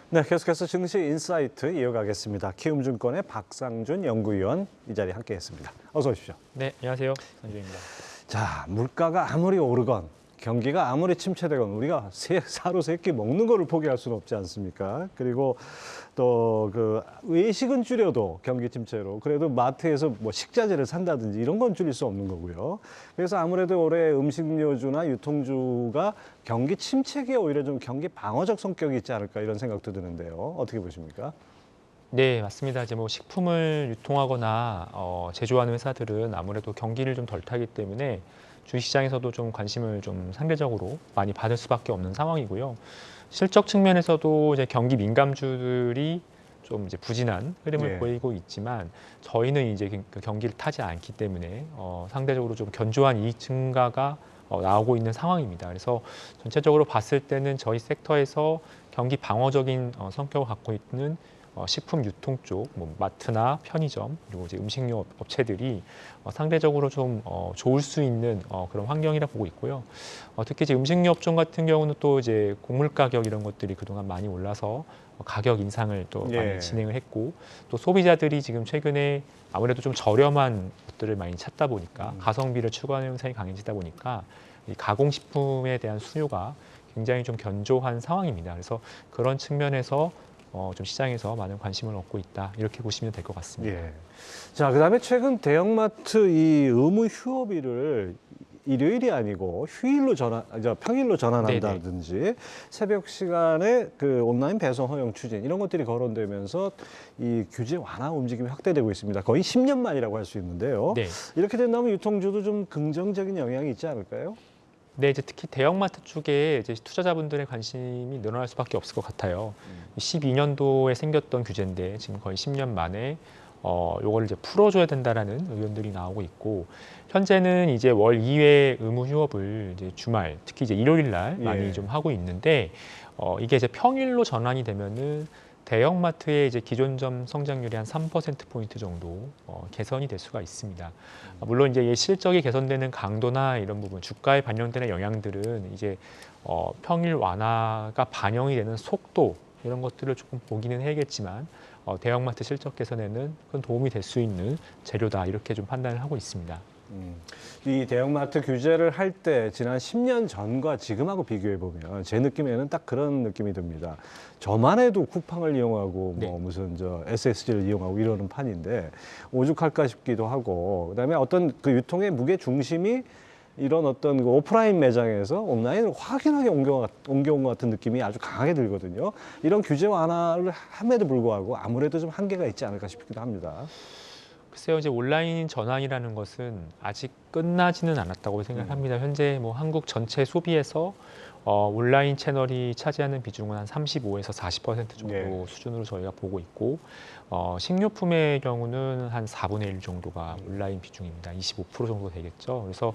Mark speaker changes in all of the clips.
Speaker 1: 네, 계속해서 증시 인사이트 이어가겠습니다. 키움증권의 박상준 연구위원 이 자리에 함께했습니다. 어서 오십시오.
Speaker 2: 네, 안녕하세요. 상준입니다.
Speaker 1: 자, 물가가 아무리 오르건 경기가 아무리 침체되건 우리가 사로 세끼 먹는 거를 포기할 수는 없지 않습니까? 그리고 또 그 외식은 줄여도 경기 침체로 그래도 마트에서 뭐 식자재를 산다든지 이런 건 줄일 수 없는 거고요. 그래서 아무래도 올해 음식료주나 유통주가 경기 침체기에 오히려 좀 경기 방어적 성격이 있지 않을까 이런 생각도 드는데요. 어떻게 보십니까?
Speaker 2: 네, 맞습니다. 이제 뭐 식품을 유통하거나 제조하는 회사들은 아무래도 경기를 좀 덜 타기 때문에 주식시장에서도 좀 관심을 좀 상대적으로 많이 받을 수밖에 없는 상황이고요. 실적 측면에서도 이제 경기 민감주들이 좀 이제 부진한 흐름을
Speaker 1: 예.
Speaker 2: 보이고 있지만 저희는 이제 그 경기를 타지 않기 때문에 상대적으로 좀 견조한 이익 증가가 나오고 있는 상황입니다. 그래서 전체적으로 봤을 때는 저희 섹터에서 경기 방어적인 성격을 갖고 있는 식품 유통 쪽, 뭐 마트나 편의점 그리고 이제 음식료 업체들이 상대적으로 좀 좋을 수 있는 그런 환경이라 보고 있고요. 특히 이제 음식료 업종 같은 경우는 또 이제 곡물 가격 이런 것들이 그동안 많이 올라서 가격 인상을 또
Speaker 1: 예.
Speaker 2: 많이 진행을 했고 또 소비자들이 지금 최근에 아무래도 좀 저렴한 것들을 많이 찾다 보니까 가성비를 추구하는 현상이 강해지다 보니까 이 가공식품에 대한 수요가 굉장히 좀 견조한 상황입니다. 그래서 그런 측면에서 좀 시장에서 많은 관심을 얻고 있다 이렇게 보시면 될 것 같습니다.
Speaker 1: 예. 자, 그다음에 최근 대형마트 이 의무 휴업일을 일요일이 아니고 평일로 전환한다든지 새벽 시간에 그 온라인 배송 허용 추진 이런 것들이 거론되면서 이 규제 완화 움직임이 확대되고 있습니다. 거의 10년 만이라고 할 수 있는데요.
Speaker 2: 네.
Speaker 1: 이렇게 된다면 유통주도 좀 긍정적인 영향이 있지 않을까요?
Speaker 2: 네, 이제 특히 대형마트 쪽에 이제 투자자분들의 관심이 늘어날 수밖에 없을 것 같아요. 12년도에 생겼던 규제인데 지금 거의 10년 만에 요거를 이제 풀어줘야 된다라는 의견들이 나오고 있고 현재는 이제 월 2회 의무 휴업을 이제 주말, 특히 이제 일요일 날 많이
Speaker 1: 예.
Speaker 2: 좀 하고 있는데 이게 이제 평일로 전환이 되면은 대형마트의 이제 기존점 성장률이 한 3%포인트 정도 개선이 될 수가 있습니다. 물론 이제 실적이 개선되는 강도나 이런 부분, 주가에 반영되는 영향들은 이제 평일 완화가 반영이 되는 속도 이런 것들을 조금 보기는 해야겠지만 대형마트 실적 개선에는 큰 도움이 될 수 있는 재료다 이렇게 좀 판단을 하고 있습니다.
Speaker 1: 이 대형마트 규제를 할 때 지난 10년 전과 지금하고 비교해 보면 제 느낌에는 딱 그런 느낌이 듭니다. 저만 해도 쿠팡을 이용하고 뭐 무슨 SSG를 이용하고 이러는 판인데 오죽할까 싶기도 하고 그다음에 어떤 그 유통의 무게 중심이 이런 어떤 그 오프라인 매장에서 온라인으로 확연하게 옮겨온 것 같은 느낌이 아주 강하게 들거든요. 이런 규제 완화를 함에도 불구하고 아무래도 좀 한계가 있지 않을까 싶기도 합니다.
Speaker 2: 글쎄요, 이제 온라인 전환이라는 것은 아직 끝나지는 않았다고 생각합니다. 현재 뭐 한국 전체 소비에서 온라인 채널이 차지하는 비중은 한 35에서 40% 정도
Speaker 1: 네.
Speaker 2: 수준으로 저희가 보고 있고 식료품의 경우는 한 4분의 1 정도가 온라인 비중입니다. 25% 정도 되겠죠. 그래서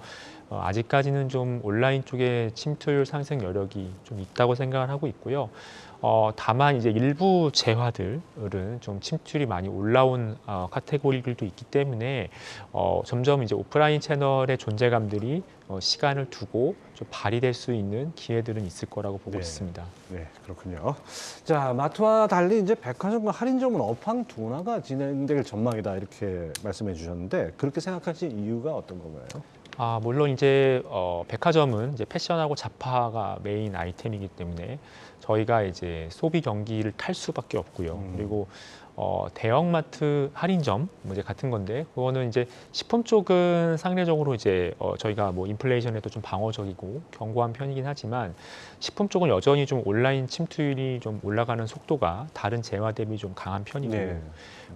Speaker 2: 아직까지는 좀 온라인 쪽에 침투율 상승 여력이 좀 있다고 생각을 하고 있고요. 다만 이제 일부 재화들은 좀 침투율이 많이 올라온 카테고리들도 있기 때문에 점점 이제 오프라인 채널의 존재감들이 시간을 두고 좀 발휘될 수 있는 기회들은 있을 거라고 보고 있습니다.
Speaker 1: 네, 그렇군요. 자, 마트와 달리 이제 백화점과 할인점은 업황 둔화가 진행될 전망이다 이렇게 말씀해 주셨는데 그렇게 생각하신 이유가 어떤 건가요?
Speaker 2: 물론 이제 백화점은 이제 패션하고 잡화가 메인 아이템이기 때문에 저희가 이제 소비 경기를 탈 수밖에 없고요. 그리고 대형마트 할인점 뭐 이제 같은 건데 그거는 이제 식품 쪽은 상대적으로 이제 저희가 뭐 인플레이션에도 좀 방어적이고 견고한 편이긴 하지만 식품 쪽은 여전히 좀 온라인 침투율이 좀 올라가는 속도가 다른 재화 대비 좀 강한 편이고
Speaker 1: 네.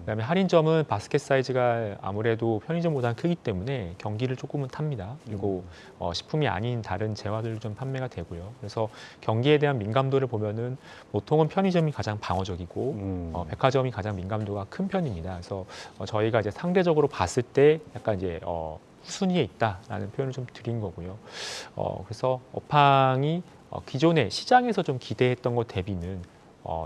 Speaker 2: 그다음에 할인점은 바스켓 사이즈가 아무래도 편의점보다는 크기 때문에 경기를 조금은 탑니다. 그리고 식품이 아닌 다른 재화들도 좀 판매가 되고요. 그래서 경기에 대한 민감도를 보면은 보통은 편의점이 가장 방어적이고 백화점이 가장 민감도가 큰 편입니다. 그래서 저희가 이제 상대적으로 봤을 때 약간 이제 후순위에 있다라는 표현을 좀 드린 거고요. 그래서 업황이 기존에 시장에서 좀 기대했던 것 대비는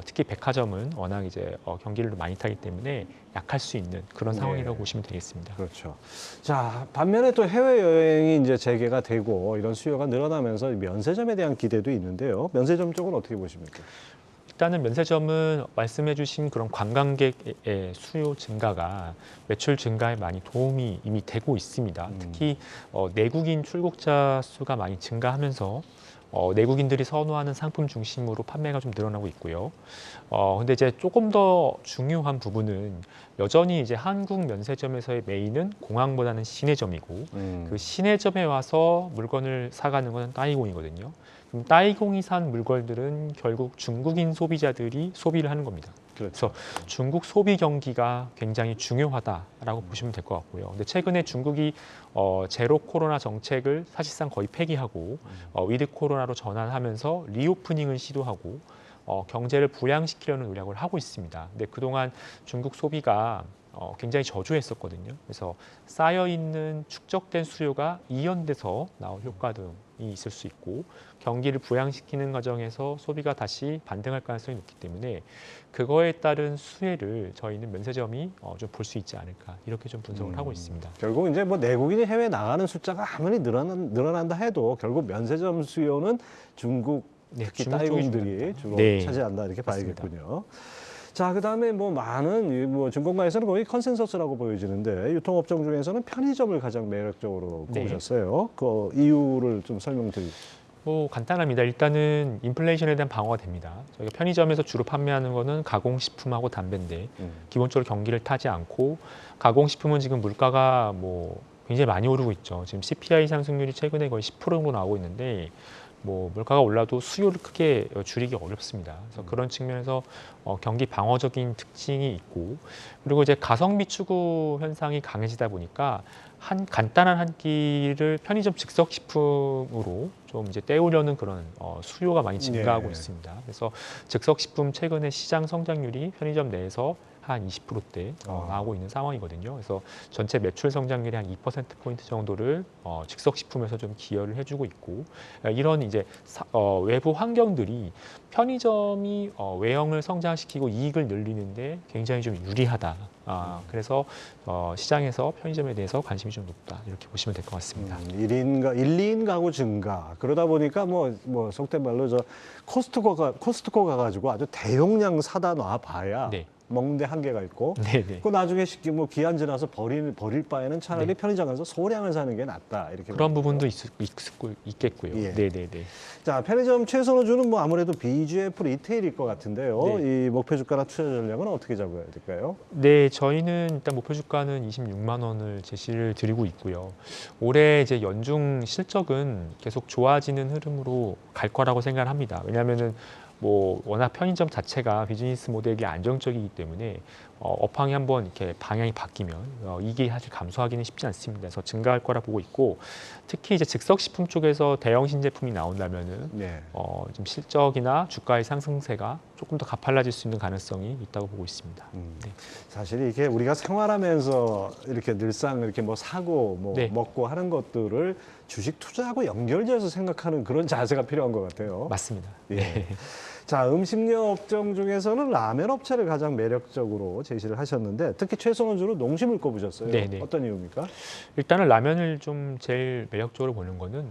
Speaker 2: 특히 백화점은 워낙 이제 경기를 많이 타기 때문에 약할 수 있는 그런 상황이라고 보시면 되겠습니다.
Speaker 1: 그렇죠. 자, 반면에 또 해외여행이 이제 재개가 되고 이런 수요가 늘어나면서 면세점에 대한 기대도 있는데요. 면세점 쪽은 어떻게 보십니까?
Speaker 2: 일단은 면세점은 말씀해주신 그런 관광객의 수요 증가가 매출 증가에 많이 도움이 이미 되고 있습니다. 특히 내국인 출국자 수가 많이 증가하면서 내국인들이 선호하는 상품 중심으로 판매가 좀 늘어나고 있고요. 근데 이제 조금 더 중요한 부분은 여전히 이제 한국 면세점에서의 메인은 공항보다는 시내점이고 그 시내점에 와서 물건을 사가는 것은 따이공이거든요. 그럼 따이공이 산 물건들은 결국 중국인 소비자들이 소비를 하는 겁니다. 그래서 중국 소비 경기가 굉장히 중요하다라고 보시면 될 것 같고요. 근데 최근에 중국이 제로 코로나 정책을 사실상 거의 폐기하고 위드 코로나로 전환하면서 리오프닝을 시도하고 경제를 부양시키려는 노력을 하고 있습니다. 근데 그동안 중국 소비가 굉장히 저조했었거든요. 그래서 쌓여있는 축적된 수요가 이연돼서 나올 효과 등이 있을 수 있고 경기를 부양시키는 과정에서 소비가 다시 반등할 가능성이 높기 때문에 그거에 따른 수혜를 저희는 면세점이 좀 볼 수 있지 않을까 이렇게 좀 분석을 하고 있습니다.
Speaker 1: 결국 이제 뭐 내국인이 해외 나가는 숫자가 아무리 늘어난다 해도 결국 면세점 수요는 중국 특히
Speaker 2: 중국 쪽이
Speaker 1: 따이공들이 주로
Speaker 2: 네.
Speaker 1: 차지한다 이렇게
Speaker 2: 맞습니다.
Speaker 1: 봐야겠군요. 자, 그다음에 뭐 많은 뭐 증권가에서는 거의 컨센서스라고 보여지는데 유통업종 중에서는 편의점을 가장 매력적으로
Speaker 2: 네.
Speaker 1: 꼽으셨어요. 그 이유를 좀 설명드리죠.
Speaker 2: 간단합니다. 일단은 인플레이션에 대한 방어가 됩니다. 저희가 편의점에서 주로 판매하는 거는 가공식품하고 담배인데 기본적으로 경기를 타지 않고 가공식품은 지금 물가가 뭐 굉장히 많이 오르고 있죠. 지금 CPI 상승률이 최근에 거의 10% 정도 나오고 있는데 뭐 물가가 올라도 수요를 크게 줄이기 어렵습니다. 그래서 그런 측면에서 경기 방어적인 특징이 있고 그리고 이제 가성비 추구 현상이 강해지다 보니까 간단한 한 끼를 편의점 즉석 식품으로 좀 이제 때우려는 그런 수요가 많이 증가하고 있습니다. 그래서 즉석 식품 최근에 시장 성장률이 편의점 내에서 한 20%대 나오고 있는 상황이거든요. 그래서 전체 매출 성장률이 한 2%포인트 정도를 즉석식품에서 좀 기여를 해주고 있고 이런 이제 외부 환경들이 편의점이 외형을 성장시키고 이익을 늘리는데 굉장히 좀 유리하다. 그래서 시장에서 편의점에 대해서 관심이 좀 높다. 이렇게 보시면 될 것 같습니다.
Speaker 1: 1인 2인 가구 증가. 그러다 보니까 뭐 속된 말로 코스트코 가가지고 아주 대용량 사다 놔 봐야
Speaker 2: 네.
Speaker 1: 먹는데 한계가 있고
Speaker 2: 네네.
Speaker 1: 그 나중에 뭐 기한 지나서 버릴 바에는 차라리
Speaker 2: 네.
Speaker 1: 편의점 가서 소량을 사는 게 낫다 이렇게
Speaker 2: 그런
Speaker 1: 보는
Speaker 2: 부분도
Speaker 1: 거죠.
Speaker 2: 있겠고요.
Speaker 1: 예.
Speaker 2: 네네네.
Speaker 1: 자, 편의점 최선을 주는 뭐 아무래도 BGF 리테일일 것 같은데요.
Speaker 2: 네.
Speaker 1: 이 목표 주가나 투자 전략은 어떻게 잡아야 될까요?
Speaker 2: 네, 저희는 일단 목표 주가는 26만 원을 제시를 드리고 있고요. 올해 이제 연중 실적은 계속 좋아지는 흐름으로 갈 거라고 생각을 합니다. 왜냐하면은 뭐 워낙 편의점 자체가 비즈니스 모델이 안정적이기 때문에 업황이 한번 이렇게 방향이 바뀌면 이게 사실 감소하기는 쉽지 않습니다. 그래서 증가할 거라 보고 있고 특히 이제 즉석식품 쪽에서 대형 신제품이 나온다면은
Speaker 1: 네.
Speaker 2: 좀 실적이나 주가의 상승세가 조금 더 가팔라질 수 있는 가능성이 있다고 보고 있습니다. 네.
Speaker 1: 사실 이게 우리가 생활하면서 이렇게 늘상 이렇게 뭐 사고 뭐
Speaker 2: 네.
Speaker 1: 먹고 하는 것들을 주식 투자하고 연결지어서 생각하는 그런 자세가 필요한 것 같아요.
Speaker 2: 맞습니다.
Speaker 1: 예. 자, 음식료 업종 중에서는 라면 업체를 가장 매력적으로 제시를 하셨는데 특히 최선원주로 농심을 꼽으셨어요.
Speaker 2: 네네.
Speaker 1: 어떤 이유입니까?
Speaker 2: 일단은 라면을 좀 제일 매력적으로 보는 거는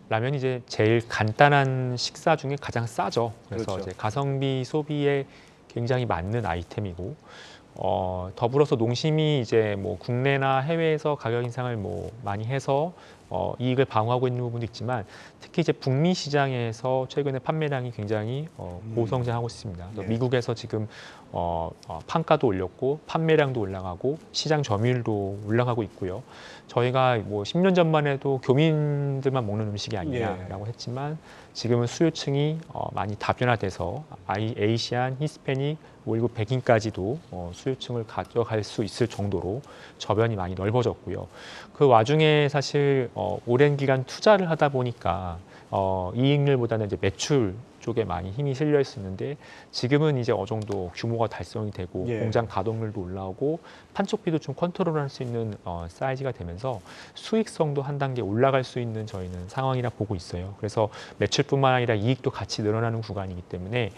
Speaker 2: 라면이 이제 제일 간단한 식사 중에 가장 싸죠. 그래서
Speaker 1: 그렇죠.
Speaker 2: 이제 가성비 소비에 굉장히 맞는 아이템이고 더불어서 농심이 이제 뭐 국내나 해외에서 가격 인상을 뭐 많이 해서 이익을 방어하고 있는 부분도 있지만 특히 이제 북미 시장에서 최근에 판매량이 굉장히 고성장하고 있습니다. 그래서
Speaker 1: 네.
Speaker 2: 미국에서 지금 판가도 올렸고 판매량도 올라가고 시장 점유율도 올라가고 있고요. 저희가 뭐 10년 전만 해도 교민들만 먹는 음식이 아니냐라고 했지만 지금은 수요층이 많이 다변화돼서 아시안, 히스패닉, 그리고 백인까지도 수요층을 가져갈 수 있을 정도로 저변이 많이 넓어졌고요. 그 와중에 사실 오랜 기간 투자를 하다 보니까 이익률보다는 이제 매출 쪽에 많이 힘이 실려 있었는데 지금은 이제 어느 정도 규모가 달성이 되고
Speaker 1: 예.
Speaker 2: 공장 가동률도 올라오고 판촉비도 좀 컨트롤할 수 있는 사이즈가 되면서 수익성도 한 단계 올라갈 수 있는 저희는 상황이라 보고 있어요. 그래서 매출뿐만 아니라 이익도 같이 늘어나는 구간이기 때문에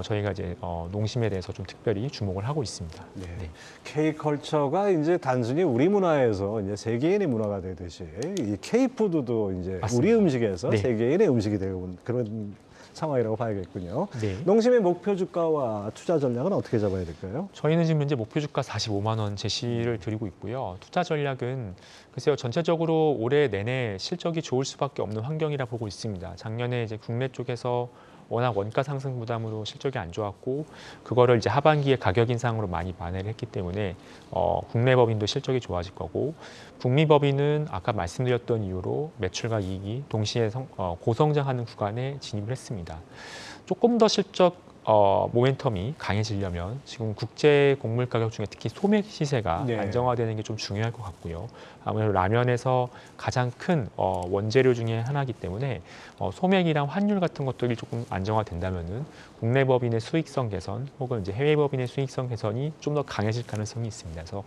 Speaker 2: 저희가 이제 농심에 대해서 좀 특별히 주목을 하고 있습니다.
Speaker 1: 네.
Speaker 2: 네.
Speaker 1: K컬처가 이제 단순히 우리 문화에서 이제 세계인의 문화가 되듯이 이 K푸드도 이제
Speaker 2: 맞습니다.
Speaker 1: 우리 음식에서
Speaker 2: 네.
Speaker 1: 세계인의 음식이 되고 그런 상황이라고 봐야겠군요.
Speaker 2: 네.
Speaker 1: 농심의 목표 주가와 투자 전략은 어떻게 잡아야 될까요?
Speaker 2: 저희는 지금 현재 목표 주가 45만 원 제시를 드리고 있고요. 투자 전략은 글쎄요, 전체적으로 올해 내내 실적이 좋을 수밖에 없는 환경이라 보고 있습니다. 작년에 이제 국내 쪽에서 워낙 원가 상승 부담으로 실적이 안 좋았고 그거를 이제 하반기에 가격 인상으로 많이 만회를 했기 때문에 국내 법인도 실적이 좋아질 거고 북미 법인은 아까 말씀드렸던 이유로 매출과 이익이 동시에 고성장하는 구간에 진입을 했습니다. 조금 더 실적 모멘텀이 강해지려면 지금 국제 곡물 가격 중에 특히 소맥 시세가
Speaker 1: 네.
Speaker 2: 안정화되는 게 좀 중요할 것 같고요. 아무래도 라면에서 가장 큰 원재료 중에 하나이기 때문에 소맥이랑 환율 같은 것들이 조금 안정화된다면은 국내 법인의 수익성 개선 혹은 이제 해외 법인의 수익성 개선이 좀 더 강해질 가능성이 있습니다. 그래서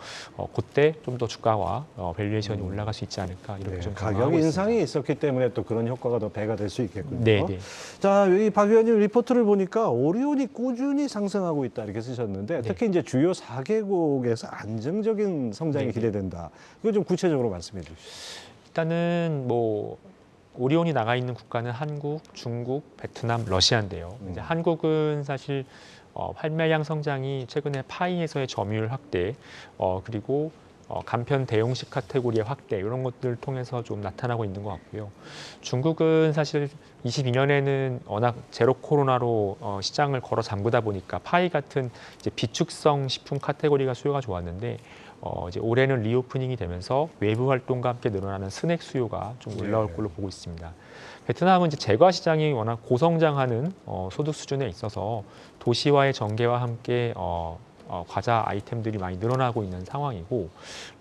Speaker 2: 그때 좀 더 주가와 밸류에이션이 올라갈 수 있지 않을까 이렇게
Speaker 1: 네,
Speaker 2: 좀
Speaker 1: 가격
Speaker 2: 전망하고
Speaker 1: 인상이
Speaker 2: 있습니다.
Speaker 1: 있었기 때문에 또 그런 효과가 더 배가 될 수 있겠군요.
Speaker 2: 네, 네.
Speaker 1: 자, 이 박 위원님 리포트를 보니까 오리온이 꾸준히 상승하고 있다 이렇게 쓰셨는데 특히 이제 주요 4개국에서 안정적인 성장이
Speaker 2: 네.
Speaker 1: 기대된다. 이거 좀 구체적으로 말씀해 주시죠.
Speaker 2: 일단은 뭐 오리온이 나가 있는 국가는 한국, 중국, 베트남, 러시아인데요. 이제 한국은 사실 판매량 성장이 최근에 파이에서의 점유율 확대, 그리고 간편 대용식 카테고리의 확대 이런 것들을 통해서 좀 나타나고 있는 것 같고요. 중국은 사실 22년에는 워낙 제로 코로나로 시장을 걸어 잠그다 보니까 파이 같은 이제 비축성 식품 카테고리가 수요가 좋았는데 이제 올해는 리오프닝이 되면서 외부 활동과 함께 늘어나는 스낵 수요가 좀 올라올 걸로 보고 있습니다. 베트남은 이제 제과 시장이 워낙 고성장하는 소득 수준에 있어서 도시화의 전개와 함께 과자 아이템들이 많이 늘어나고 있는 상황이고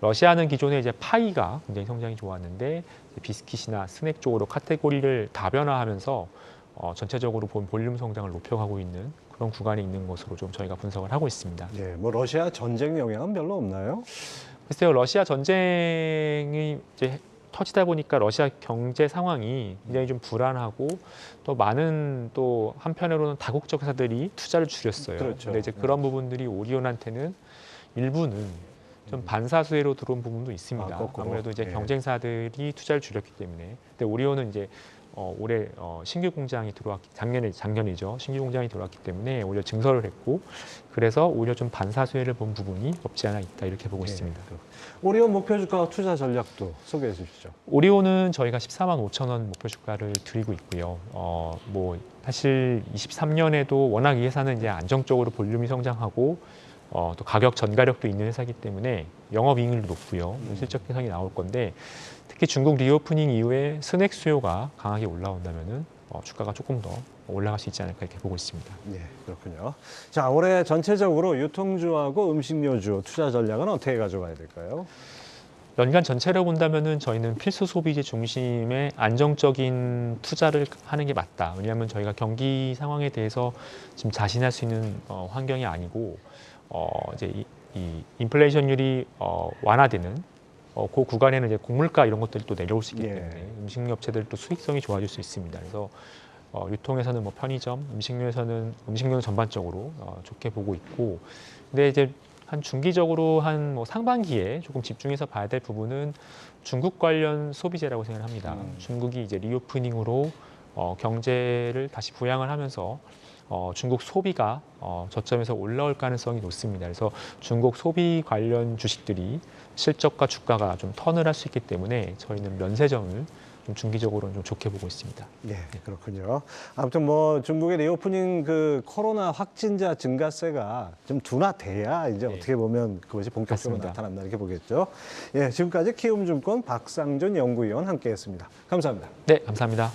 Speaker 2: 러시아는 기존에 이제 파이가 굉장히 성장이 좋았는데 비스킷이나 스낵 쪽으로 카테고리를 다변화하면서 전체적으로 본 볼륨 성장을 높여가고 있는 그런 구간에 있는 것으로 좀 저희가 분석을 하고 있습니다.
Speaker 1: 네, 뭐 러시아 전쟁 영향은 별로 없나요?
Speaker 2: 글쎄요, 러시아 전쟁이 이제 터지다 보니까 러시아 경제 상황이 굉장히 좀 불안하고 또 많은 또 한편으로는 다국적 회사들이 투자를 줄였어요.
Speaker 1: 그렇죠.
Speaker 2: 근데 이제 그런 부분들이 오리온한테는 일부는 좀 반사수혜로 들어온 부분도 있습니다.
Speaker 1: 거꾸로.
Speaker 2: 아무래도 이제
Speaker 1: 예.
Speaker 2: 경쟁사들이 투자를 줄였기 때문에. 근데 오리온은 이제 올해 신규 공장이 들어왔기 작년이죠. 신규 공장이 들어왔기 때문에 오히려 증설을 했고 그래서 오히려 좀 반사수혜를 본 부분이 없지 않아 있다 이렇게 보고 있습니다.
Speaker 1: 오리온 목표 주가와 투자 전략도 소개해 주시죠.
Speaker 2: 오리온은 저희가 14만 5천 원 목표 주가를 드리고 있고요. 뭐 사실 23년에도 워낙 이 회사는 이제 안정적으로 볼륨이 성장하고 또 가격 전가력도 있는 회사이기 때문에 영업이익률도 높고요. 실적 개선이 나올 건데 특히 중국 리오프닝 이후에 스낵 수요가 강하게 올라온다면은 주가가 조금 더 올라갈 수 있지 않을까 이렇게 보고 있습니다.
Speaker 1: 네, 그렇군요. 자, 올해 전체적으로 유통주하고 음식료주 투자 전략은 어떻게 가져가야 될까요?
Speaker 2: 연간 전체로 본다면은 저희는 필수 소비재 중심의 안정적인 투자를 하는 게 맞다. 왜냐하면 저희가 경기 상황에 대해서 지금 자신할 수 있는 환경이 아니고 이제 이 인플레이션율이 완화되는 그 구간에는 이제 곡물가 이런 것들이 또 내려올 수 있기
Speaker 1: 예.
Speaker 2: 때문에 음식료 업체들도 수익성이 좋아질 수 있습니다. 그래서 유통에서는 뭐 편의점, 음식료는 전반적으로 좋게 보고 있고, 근데 이제 한 중기적으로 한 뭐 상반기에 조금 집중해서 봐야 될 부분은 중국 관련 소비재라고 생각을 합니다. 중국이 이제 리오프닝으로 경제를 다시 부양을 하면서 중국 소비가 저점에서 올라올 가능성이 높습니다. 그래서 중국 소비 관련 주식들이 실적과 주가가 좀 턴을 할 수 있기 때문에 저희는 면세점을 좀 중기적으로는 좀 좋게 보고 있습니다.
Speaker 1: 네, 그렇군요. 아무튼 뭐 중국의 리오프닝 그 코로나 확진자 증가세가 좀 둔화돼야 이제
Speaker 2: 네.
Speaker 1: 어떻게 보면 그것이 본격적으로
Speaker 2: 맞습니다.
Speaker 1: 나타난다 이렇게 보겠죠. 예, 지금까지 키움증권 박상준 연구위원 함께했습니다. 감사합니다.
Speaker 2: 네, 감사합니다.